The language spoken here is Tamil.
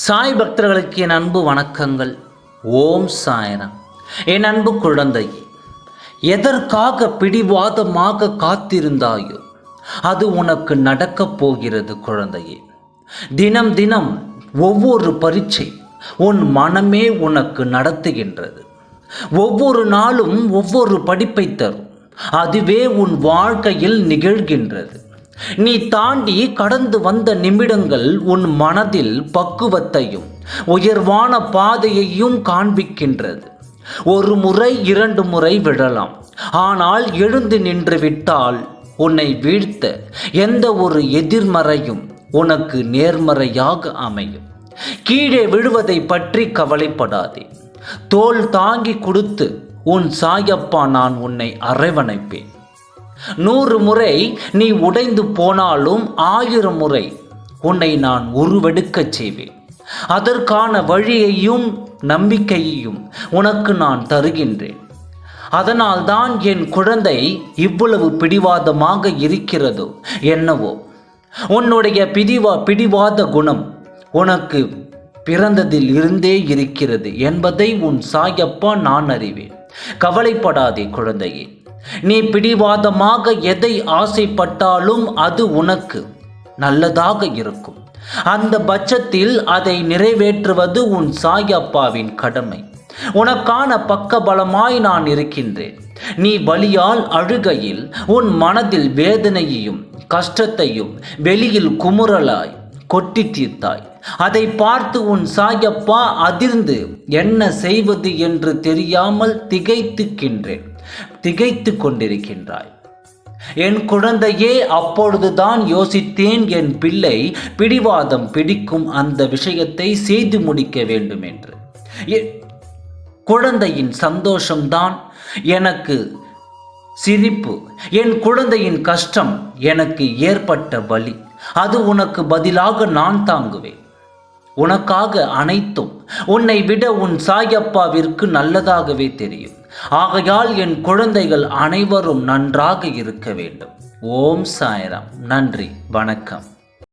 சாய் பக்தர்களுக்கு என் அன்பு வணக்கங்கள். ஓம் சாய்ராம். என் அன்பு குழந்தையே, எதற்காக பிடிவாதமாக காத்திருந்தாயோ அது உனக்கு நடக்கப் போகிறது குழந்தையே. தினம் தினம் ஒவ்வொரு பரீட்சை உன் மனமே உனக்கு நடத்துகின்றது. ஒவ்வொரு நாளும் ஒவ்வொரு படிப்பை தரும். அதுவே உன் வாழ்க்கையில் நிகழ்கின்றது. நீ தாண்டி கடந்து வந்த நிமிடங்கள் உன் மனதில் பக்குவத்தையும் உயர்வான பாதையையும் காண்பிக்கின்றது. ஒரு முறை இரண்டு முறை விழலாம், ஆனால் எழுந்து நின்று விட்டால் உன்னை வீழ்த்த எந்த ஒரு எதிர்மறையும் உனக்கு நேர்மறையாக அமையும். கீழே விழுவதை பற்றி கவலைப்படாதே. தோள் தாங்கி கொடுத்து உன் சாயப்பா நான் உன்னை அரவணைப்பேன். 100 முறை நீ உடைந்து போனாலும் 1000 முறை உன்னை நான் உருவெடுக்கச் செய்வேன். அதற்கான வழியையும் நம்பிக்கையையும் உனக்கு நான் தருகின்றேன். அதனால்தான் என் குழந்தை இவ்வளவு பிடிவாதமாக இருக்கிறதோ என்னவோ. உன்னுடைய பிடிவாத குணம் உனக்கு பிறந்ததில் இருந்தே இருக்கிறது என்பதை உன் சாயப்பா நான் அறிவேன். கவலைப்படாதே குழந்தையே. நீ பிடிவாதமாக எதை ஆசைப்பட்டாலும் அது உனக்கு நல்லதாக இருக்கும். அந்த பட்சத்தில் அதை நிறைவேற்றுவது உன் சாயப்பாவின் கடமை. உனக்கான பக்கபலமாய் நான் இருக்கின்றேன். நீ வலியால் அழுகையில் உன் மனதில் வேதனையையும் கஷ்டத்தையும் வெளியில் குமுறலாய் கொட்டி தீர்த்தாய். அதை பார்த்து உன் சாயப்பா அதிர்ந்து என்ன செய்வது என்று தெரியாமல் திகைத்து கொண்டிருக்கின்றாய். என் குழந்தையே, அப்பொழுதுதான் யோசித்தேன், என் பிள்ளை பிடிவாதம் பிடிக்கும் அந்த விஷயத்தை செய்து முடிக்க வேண்டும் என்று. குழந்தையின் சந்தோஷம்தான் எனக்கு சிரிப்பு. என் குழந்தையின் கஷ்டம் எனக்கு ஏற்பட்ட வலி. அது உனக்கு பதிலாக நான் தாங்குவேன். உனக்காக அனைத்தும் உன்னை விட உன் சாயப்பாவிற்கு நல்லதாகவே தெரியும். ஆகையால் என் குழந்தைகள் அனைவரும் நன்றாக இருக்க வேண்டும். ஓம் சாய்ராம். நன்றி, வணக்கம்.